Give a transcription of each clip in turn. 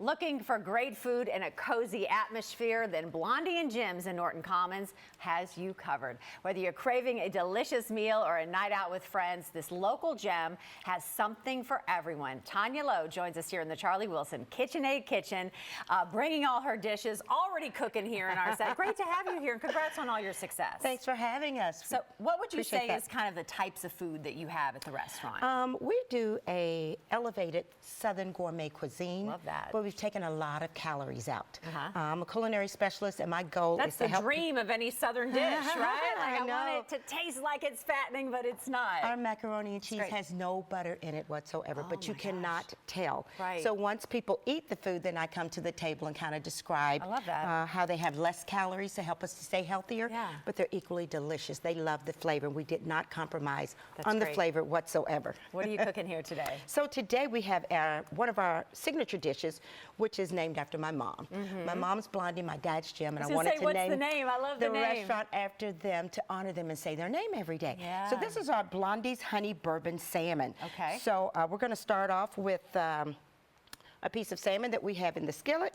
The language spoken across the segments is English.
Looking for great food and a cozy atmosphere? Then Blondie and Jim's in Norton Commons has you covered. Whether you're craving a delicious meal or a night out with friends, this local gem has something for everyone. Tanya Lowe joins us here in the Charlie Wilson KitchenAid kitchen, bringing all her dishes, already cooking here in our set. Great to have you here, and congrats on all your success. Thanks for having us. So what would you say is kind of the types of food that you have at the restaurant? We do a elevated Southern gourmet cuisine. Love that. But we've taken a lot of calories out. I'm a culinary specialist, and my goal is to help. That's the dream of any Southern dish, right? Like I know. want it to taste like it's fattening, but it's not. Our macaroni and cheese has no butter in it whatsoever, but you cannot tell. Right. So once people eat the food, then I come to the table and kind of describe how they have less calories to help us to stay healthier, but they're equally delicious. They love the flavor. We did not compromise on the flavor whatsoever. What are you cooking here today? So today we have one of our signature dishes, which is named after my mom. My mom's Blondie, my dad's Jim, and I wanted to name the name? I love the name. Restaurant after them to honor them and say their name every day. So this is our Blondie's Honey Bourbon Salmon. Okay. So we're going to start off with a piece of salmon that we have in the skillet.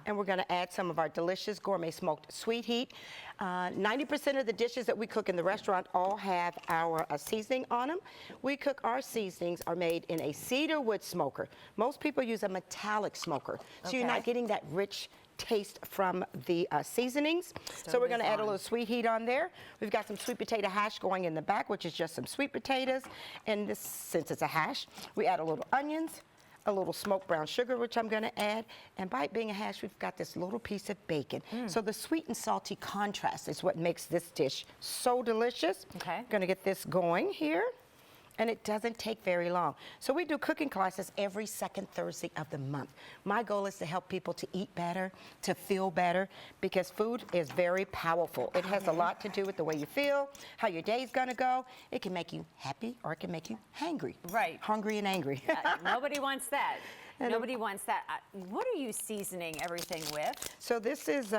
And we're going to add some of our delicious gourmet smoked sweet heat. 90% of the dishes that we cook in the restaurant all have our seasoning on them. We cook our seasonings are made in a cedar wood smoker. Most people use a metallic smoker, so you're not getting that rich taste from the seasonings. So we're going to add a little sweet heat on there. We've got some sweet potato hash going in the back, which is just some sweet potatoes. And this, since it's a hash, we add a little onions, a little smoked brown sugar, which I'm going to add, and by it being a hash, we've got this little piece of bacon. So the sweet and salty contrast is what makes this dish so delicious. Going to get this going here, and it doesn't take very long. So we do cooking classes every second Thursday of the month. My goal is to help people to eat better, to feel better, because food is very powerful. It has a lot to do with the way you feel, how your day's gonna go. It can make you happy, or it can make you hangry. Hungry and angry. Nobody wants that. Nobody wants that. What are you seasoning everything with? So this is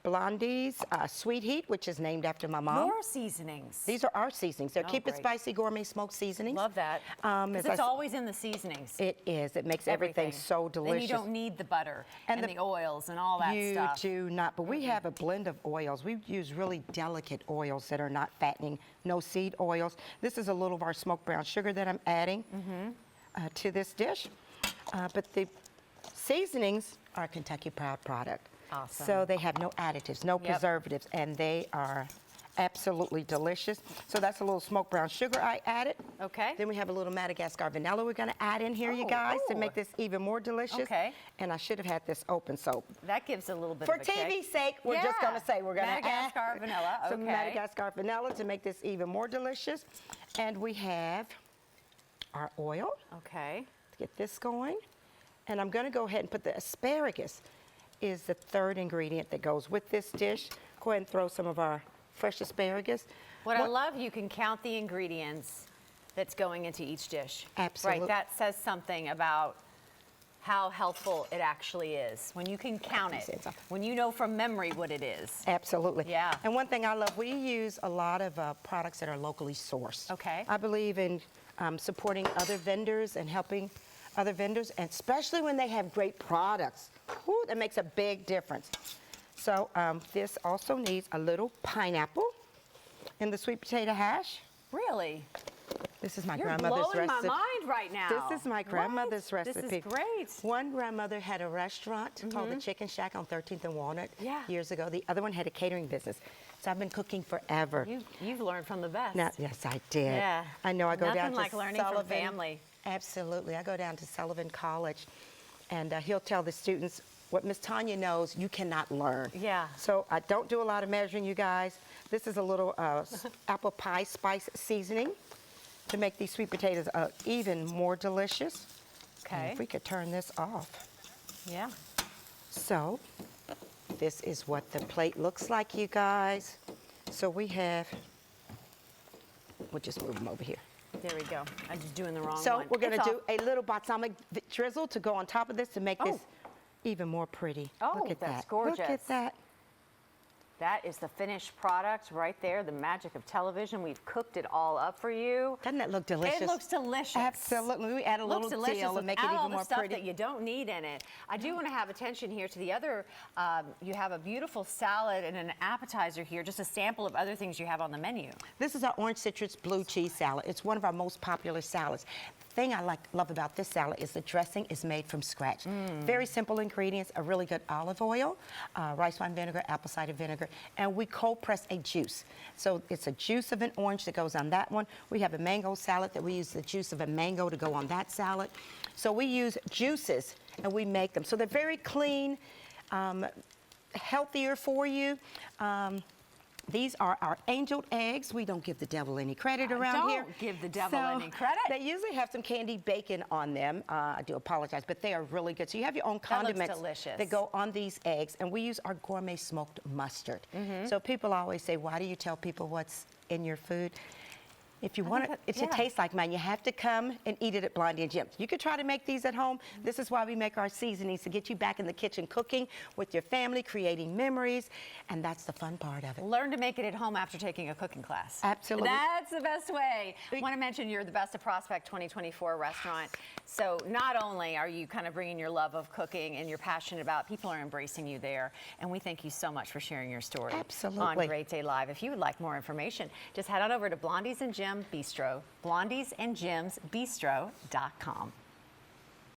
Blondie's Sweet Heat, which is named after my mom. More seasonings. These are our seasonings. They're Keep It Spicy Gourmet Smoked Seasonings. Love that. It's always in the seasonings. It is. It makes everything so delicious. Then you don't need the butter and the oils and all that stuff. You do not. But we have a blend of oils. We use really delicate oils that are not fattening, no seed oils. This is a little of our smoked brown sugar that I'm adding to this dish. But the seasonings are a Kentucky Proud product. Awesome. So they have no additives, no preservatives, and they are absolutely delicious. So that's a little smoked brown sugar I added. Then we have a little Madagascar vanilla we're going to add in here, you guys, to make this even more delicious. And I should have had this open, so that gives a little bit for of a kick. TV's sake, we're just going to say we're going to add Madagascar vanilla. some Madagascar vanilla to make this even more delicious. And we have our oil. To get this going. And I'm going to go ahead and put the asparagus is the third ingredient that goes with this dish. Go ahead and throw some of our fresh asparagus. What I love, you can count the ingredients that's going into each dish. Absolutely. Right, that says something about how healthful it actually is. When you can count it, when you know from memory what it is. Absolutely. And one thing I love, we use a lot of products that are locally sourced. I believe in supporting other vendors and helping other vendors, and especially when they have great products. Ooh, that makes a big difference. So this also needs a little pineapple in the sweet potato hash. Really? This is my grandmother's recipe. You're blowing my mind right now. This is my grandmother's recipe. This is great. One grandmother had a restaurant called the Chicken Shack on 13th and Walnut years ago. The other one had a catering business. So I've been cooking forever. You've learned from the best. Yes, I did. I know. I go down to Nothing like learning from family. Absolutely. I go down to Sullivan College, and he'll tell the students, what Miss Tanya knows, you cannot learn. So I don't do a lot of measuring, you guys. This is a little apple pie spice seasoning to make these sweet potatoes even more delicious. And if we could turn this off. So this is what the plate looks like, you guys. So we have, we'll just move them over here. There we go. I'm just doing the wrong one. So we're going to do a little balsamic drizzle to go on top of this to make this even more pretty. Oh, look at that's that. gorgeous. Look at that. That is the finished product right there, the magic of television. We've cooked it all up for you. Doesn't that look delicious? It looks delicious. Absolutely. We add a little teal and make it even all the more stuff pretty. that you don't need in it. I do want to have attention here to the other, you have a beautiful salad and an appetizer here, just a sample of other things you have on the menu. This is our orange citrus blue cheese salad. It's one of our most popular salads. The thing I love about this salad is the dressing is made from scratch. Very simple ingredients, a really good olive oil, rice wine vinegar, apple cider vinegar, and we cold press a juice. So it's a juice of an orange that goes on that one. We have a mango salad that we use the juice of a mango to go on that salad. So we use juices and we make them. So they're very clean, healthier for you. These are our angel eggs. We don't give the devil any credit around here. Don't give the devil any credit. They usually have some candied bacon on them. I do apologize, but they are really good. So you have your own condiments that go on these eggs, and we use our gourmet smoked mustard. So people always say, why do you tell people what's in your food? If you want it to taste like mine, you have to come and eat it at Blondie and Jim's. You could try to make these at home. This is why we make our seasonings, to get you back in the kitchen cooking with your family, creating memories, and that's the fun part of it. Learn to make it at home after taking a cooking class. Absolutely. That's the best way. I want to mention you're the Best of Prospect 2024 restaurant. So not only are you kind of bringing your love of cooking and you're passionate about, people are embracing you there. And we thank you so much for sharing your story on Great Day Live. If you would like more information, just head on over to Blondie's and Jim Bistro, blondiesandjimsbistro.com.